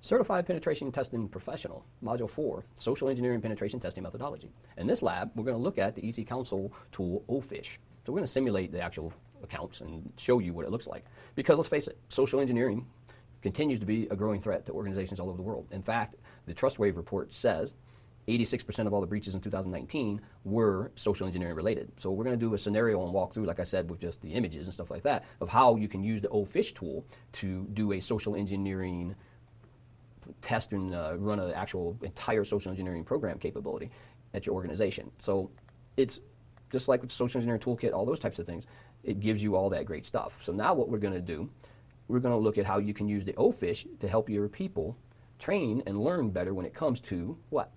Certified Penetration Testing Professional, Module 4, Social Engineering Penetration Testing Methodology. In this lab, we're going to look at the EC Council tool, OFISH. So we're going to simulate the actual accounts and show you what it looks like. Because let's face it, social engineering continues to be a growing threat to organizations all over the world. In fact, the TrustWave report says 86% of all the breaches in 2019 were social engineering related. So we're going to do a scenario and walk through, like I said, with just the images and stuff like that, of how you can use the OFISH tool to do a social engineering test and run an actual entire social engineering program capability at your organization. So it's just like with the social engineering toolkit, all those types of things, it gives you all that great stuff. So now what we're going to do, we're going to look at how you can use the OFISH to help your people train and learn better when it comes to what?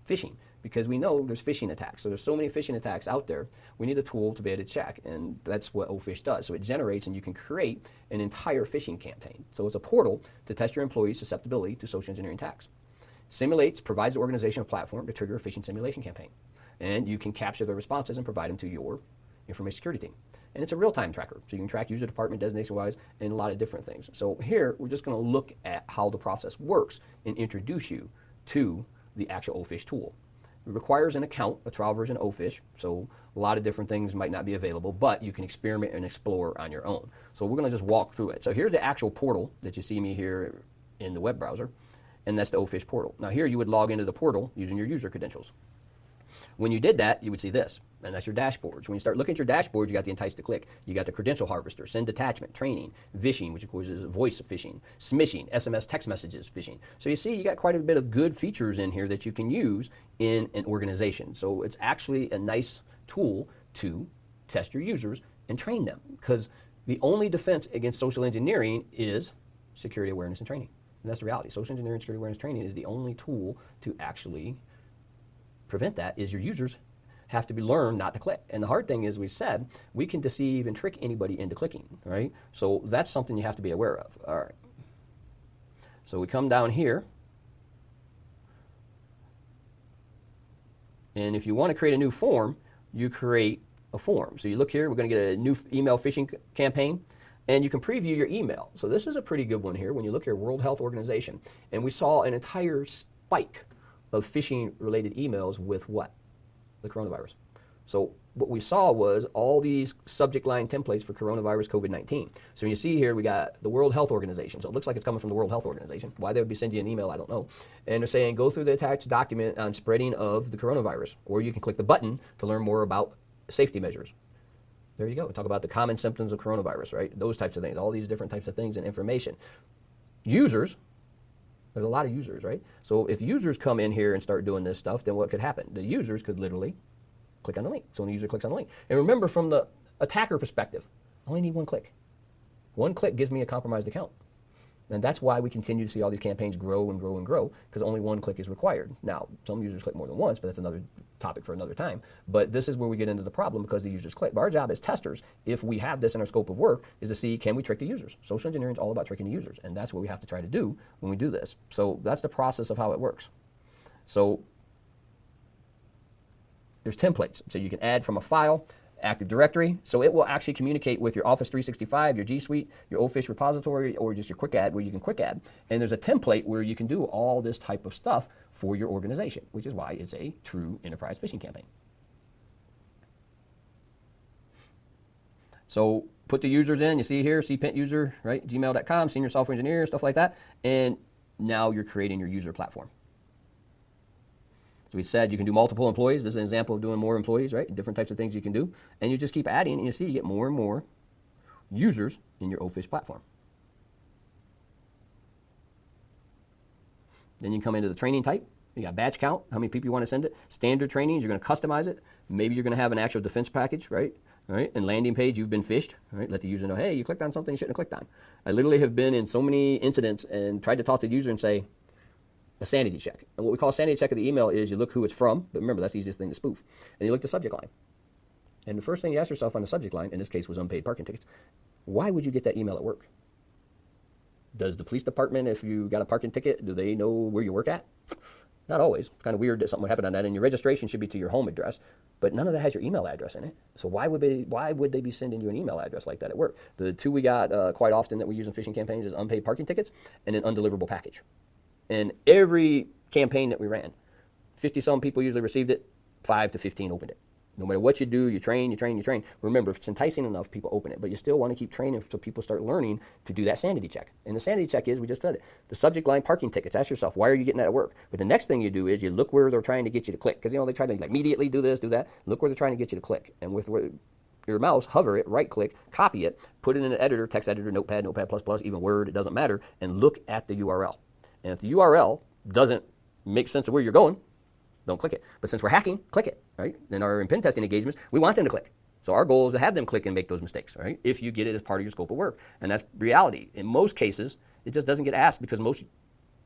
Phishing. Because we know there's phishing attacks. So there's so many phishing attacks out there, we need a tool to be able to check, and that's what OFISH does. So it generates and you can create an entire phishing campaign. So it's a portal to test your employees' susceptibility to social engineering attacks. Simulates, provides the organization a platform to trigger a phishing simulation campaign. And you can capture the responses and provide them to your information security team. And it's a real-time tracker, so you can track user department designation-wise and a lot of different things. So here, we're just going to look at how the process works and introduce you to the actual OFISH tool. It requires an account, a trial version of OFISH, so a lot of different things might not be available, but you can experiment and explore on your own. So we're going to just walk through it. So here's the actual portal that you see me here in the web browser, and that's the OFISH portal. Now here you would log into the portal using your user credentials. When you did that, you would see this, and that's your dashboards. When you start looking at your dashboards, you got the entice to click. You got the credential harvester, send attachment, training, vishing, which of course is voice phishing, smishing, SMS text messages phishing. So you see you got quite a bit of good features in here that you can use in an organization. So it's actually a nice tool to test your users and train them, because the only defense against social engineering is security awareness and training. And that's the reality. Social engineering and security awareness training is the only tool to actually prevent that. Is your users have to be learned not to click. And the hard thing is, we said, we can deceive and trick anybody into clicking, right? So that's something you have to be aware of. All right. So we come down here. And if you want to create a new form, you create a form. So you look here, we're going to get a new email phishing campaign, and you can preview your email. So this is a pretty good one here. When you look here, World Health Organization, and we saw an entire spike of phishing-related emails with what? The coronavirus. So what we saw was all these subject line templates for coronavirus COVID-19. So when you see here, we got the World Health Organization. So it looks like it's coming from the World Health Organization. Why they would be sending you an email, I don't know. And they're saying, go through the attached document on spreading of the coronavirus. Or you can click the button to learn more about safety measures. There you go. Talk about the common symptoms of coronavirus, right? Those types of things, all these different types of things and information. Users, there's a lot of users, right? So if users come in here and start doing this stuff, then what could happen? The users could literally click on the link. So when the user clicks on the link. And remember, from the attacker perspective, I only need one click. One click gives me a compromised account. And that's why we continue to see all these campaigns grow and grow and grow, because only one click is required. Now, some users click more than once, but that's another topic for another time. But this is where we get into the problem, because the users click. But our job as testers, if we have this in our scope of work, is to see, can we trick the users? Social engineering is all about tricking the users, and that's what we have to try to do when we do this. So that's the process of how it works. So there's templates. So you can add from a file, Active Directory, so it will actually communicate with your Office 365, your G Suite, your OFISH repository, or just your quick add, where you can quick add. And there's a template where you can do all this type of stuff for your organization, which is why it's a true enterprise phishing campaign. So put the users in, you see here, CPENT user, right, gmail.com, senior software engineer, stuff like that, and now you're creating your user platform. So we said you can do multiple employees. This is an example of doing more employees, right? Different types of things you can do. And you just keep adding, and you see you get more and more users in your OFISH platform. Then you come into the training type. You got batch count, how many people you want to send it. Standard trainings, you're going to customize it. Maybe you're going to have an actual defense package, right? All right, and landing page, you've been phished, right? Let the user know, hey, you clicked on something you shouldn't have clicked on. I literally have been in so many incidents and tried to talk to the user and say, a sanity check. And what we call a sanity check of the email is you look who it's from, but remember, that's the easiest thing to spoof. And you look at the subject line. And the first thing you ask yourself on the subject line, in this case was unpaid parking tickets, why would you get that email at work? Does the police department, if you got a parking ticket, do they know where you work at? Not always. It's kind of weird that something would happen on that. And your registration should be to your home address, but none of that has your email address in it. So why would they be sending you an email address like that at work? The two we got quite often that we use in phishing campaigns is unpaid parking tickets and an undeliverable package. And every campaign that we ran, 50-some people usually received it, 5 to 15 opened it. No matter what you do, you train. Remember, if it's enticing enough, people open it. But you still want to keep training so people start learning to do that sanity check. And the sanity check is, we just said it, the subject line parking tickets. Ask yourself, why are you getting that at work? But the next thing you do is you look where they're trying to get you to click. Because, they try to immediately do this, do that. Look where they're trying to get you to click. And with your mouse, hover it, right-click, copy it, put it in an editor, text editor, Notepad, Notepad++, even Word, it doesn't matter, and look at the URL. And if the URL doesn't make sense of where you're going, don't click it. But since we're hacking, click it, right? In our pen testing engagements, we want them to click. So our goal is to have them click and make those mistakes, right? If you get it as part of your scope of work. And that's reality. In most cases, it just doesn't get asked because most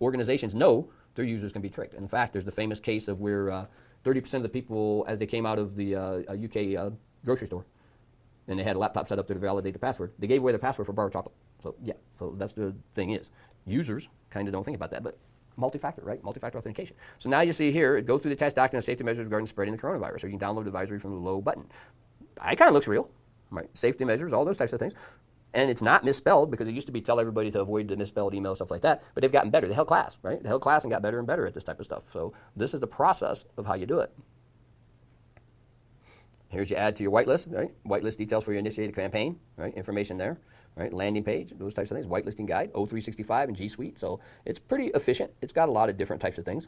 organizations know their users can be tricked. In fact, there's the famous case of where 30% of the people, as they came out of the UK grocery store, and they had a laptop set up to validate the password, they gave away their password for a bar of chocolate. So yeah, so that's the thing is, users kind of don't think about that, but multi-factor, right? Multi-factor authentication. So now you see here, go through the test document of safety measures regarding spreading the coronavirus, or you can download the advisory from the below button. It kind of looks real, right? Safety measures, all those types of things. And it's not misspelled, because it used to be tell everybody to avoid the misspelled email, stuff like that, but they've gotten better. They held class, right? They held class and got better and better at this type of stuff. So this is the process of how you do it. Here's your add to your whitelist, right? Whitelist details for your initiated campaign, right? Information there, right? Landing page, those types of things. Whitelisting guide, O365 and G Suite. So it's pretty efficient. It's got a lot of different types of things.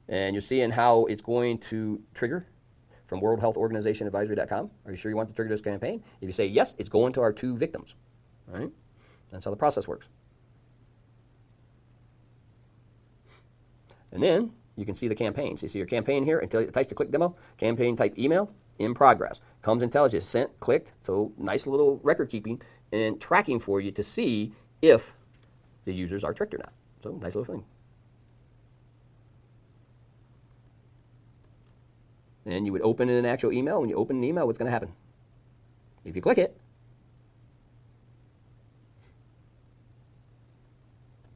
And you're seeing how it's going to trigger from World Health Organization Advisory.com. Are you sure you want to trigger this campaign? If you say yes, it's going to our 2 victims, right? That's how the process works. And then you can see the campaigns. You see your campaign here until it types to click demo. Campaign type email in progress. Comes and tells you sent, clicked. So nice little record keeping and tracking for you to see if the users are tricked or not. So nice little thing. And you would open an actual email. When you open an email, what's going to happen? If you click it,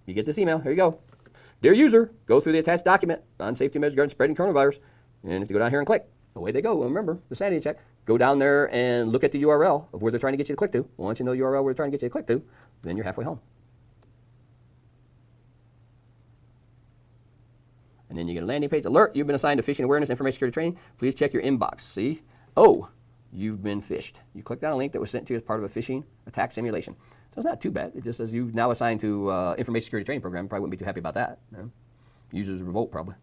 you get this email. Here you go. Dear user, go through the attached document on safety measures regarding spreading coronavirus. And if you go down here and click, away they go. Remember, the sanity check. Go down there and look at the URL of where they're trying to get you to click to. Once you know the URL where they're trying to get you to click to, then you're halfway home. And then you get a landing page. Alert, you've been assigned to phishing awareness information security training. Please check your inbox. See? Oh, you've been phished. You clicked on a link that was sent to you as part of a phishing attack simulation. So it's not too bad. It just says you've now assigned to information security training program. Probably wouldn't be too happy about that. No? Users revolt probably.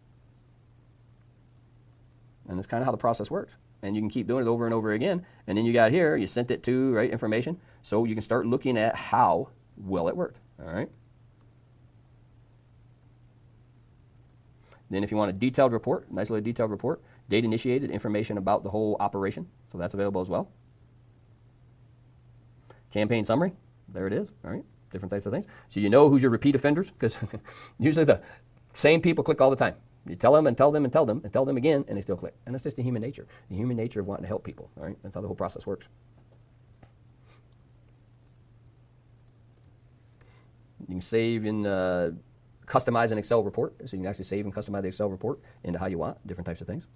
And that's kind of how the process works. And you can keep doing it over and over again. And then you got here, you sent it to, right, information. So you can start looking at how well it worked. All right. Then if you want a detailed report, nice little detailed report, date initiated, information about the whole operation. So that's available as well. Campaign summary. There it is, all right? Different types of things. So you know who's your repeat offenders, because usually the same people click all the time. You tell them and tell them and tell them and tell them again, and they still click. And that's just the human nature. The human nature of wanting to help people, all right? That's how the whole process works. You can save in, customize an Excel report. So you can actually save and customize the Excel report into how you want, different types of things.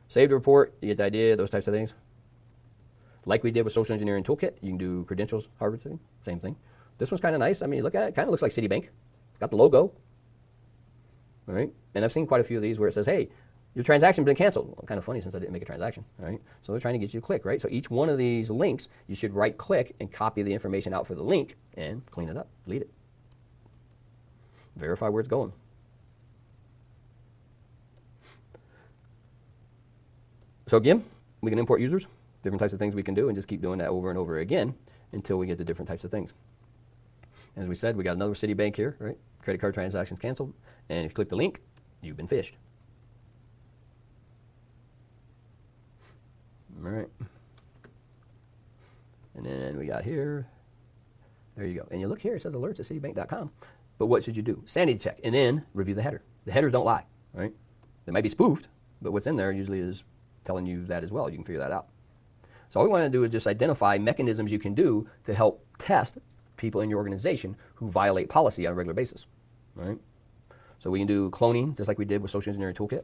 Save the report, you get the idea, those types of things. Like we did with Social Engineering Toolkit, you can do credentials harvesting, same thing. This one's kind of nice. I mean, look at it, kind of looks like Citibank. Got the logo, all right? And I've seen quite a few of these where it says, hey, your transaction's been canceled. Well, kind of funny since I didn't make a transaction, all right? So they're trying to get you to click, right? So each one of these links, you should right-click and copy the information out for the link and clean it up, delete it. Verify where it's going. So again, we can import users, different types of things we can do, and just keep doing that over and over again until we get to different types of things. As we said, we got another Citibank here, right? Credit card transactions canceled. And if you click the link, you've been phished. All right. And then we got here. There you go. And you look here, it says alerts at citibank.com. But what should you do? Sanity check, and then review the header. The headers don't lie, right? They might be spoofed, but what's in there usually is telling you that as well. You can figure that out. So all we want to do is just identify mechanisms you can do to help test people in your organization who violate policy on a regular basis, right? So we can do cloning, just like we did with Social Engineering Toolkit.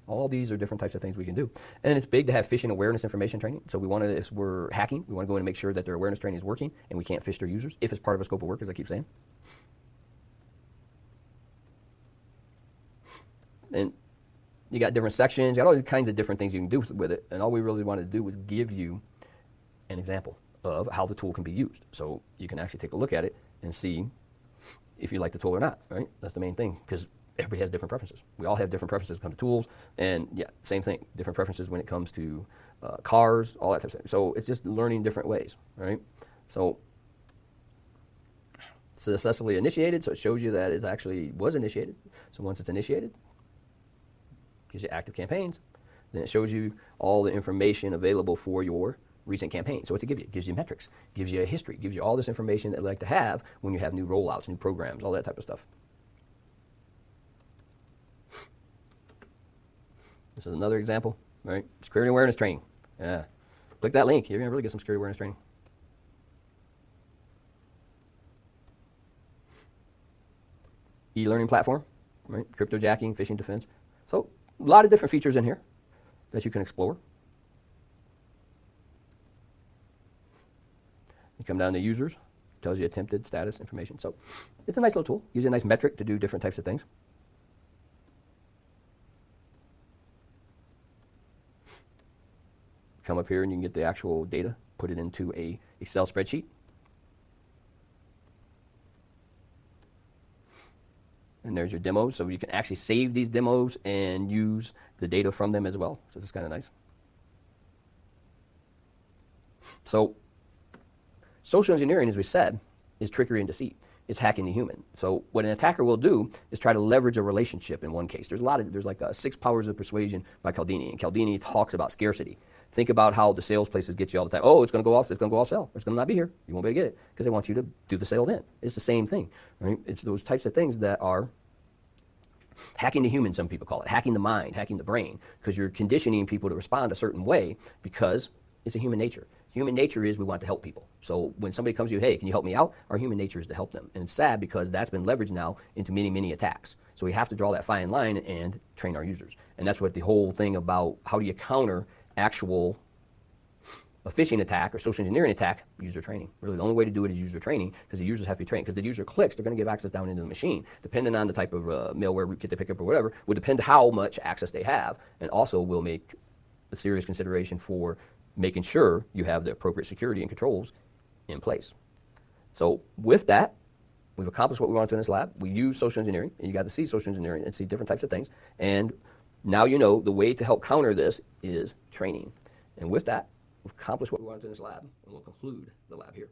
All these are different types of things we can do. And it's big to have phishing awareness information training. So we want to, if we're hacking, we want to go in and make sure that their awareness training is working and we can't phish their users if it's part of a scope of work, as I keep saying. And you got different sections, you got all kinds of different things you can do with it. And all we really wanted to do was give you an example of how the tool can be used. So you can actually take a look at it and see if you like the tool or not, right? That's the main thing, because everybody has different preferences. We all have different preferences when it comes to tools, and yeah, same thing, different preferences when it comes to cars, all that type of stuff. So it's just learning different ways, right? So successfully initiated, so it shows you that it actually was initiated. So once it's initiated, gives you active campaigns. Then it shows you all the information available for your recent campaign. So what's it give you? It gives you metrics, gives you a history, gives you all this information that you like to have when you have new rollouts, new programs, all that type of stuff. This is another example, right? Security awareness training. Yeah. Click that link. You're going to really get some security awareness training. E-learning platform, right? Cryptojacking, phishing defense. So a lot of different features in here that you can explore. You come down to users, tells you attempted status information. So it's a nice little tool. Gives you a nice metric to do different types of things. Come up here and you can get the actual data, put it into a Excel spreadsheet. And there's your demos, so you can actually save these demos and use the data from them as well. So this is kind of nice. So social engineering, as we said, is trickery and deceit. It's hacking the human. So what an attacker will do is try to leverage a relationship in one case. There's like 6 powers of persuasion by Cialdini, and Cialdini talks about scarcity. Think about how the sales places get you all the time. Oh, it's going to go off sale. It's going to not be here. You won't be able to get it because they want you to do the sale then. It's the same thing, right? It's those types of things that are hacking the human, some people call it, hacking the mind, hacking the brain, because you're conditioning people to respond a certain way because it's a human nature. Human nature is we want to help people. So when somebody comes to you, hey, can you help me out? Our human nature is to help them. And it's sad because that's been leveraged now into many, many attacks. So we have to draw that fine line and train our users. And that's what the whole thing about how do you counter actual a phishing attack or social engineering attack, user training. Really, the only way to do it is user training because the users have to be trained. Because the user clicks, they're going to give access down into the machine. Depending on the type of malware rootkit they pick up or whatever, would depend how much access they have, and also will make a serious consideration for making sure you have the appropriate security and controls in place. So with that, we've accomplished what we wanted to in this lab. We use social engineering, and you got to see social engineering and see different types of things. And now you know the way to help counter this is training. And with that, we've accomplished what we wanted to in this lab, and we'll conclude the lab here.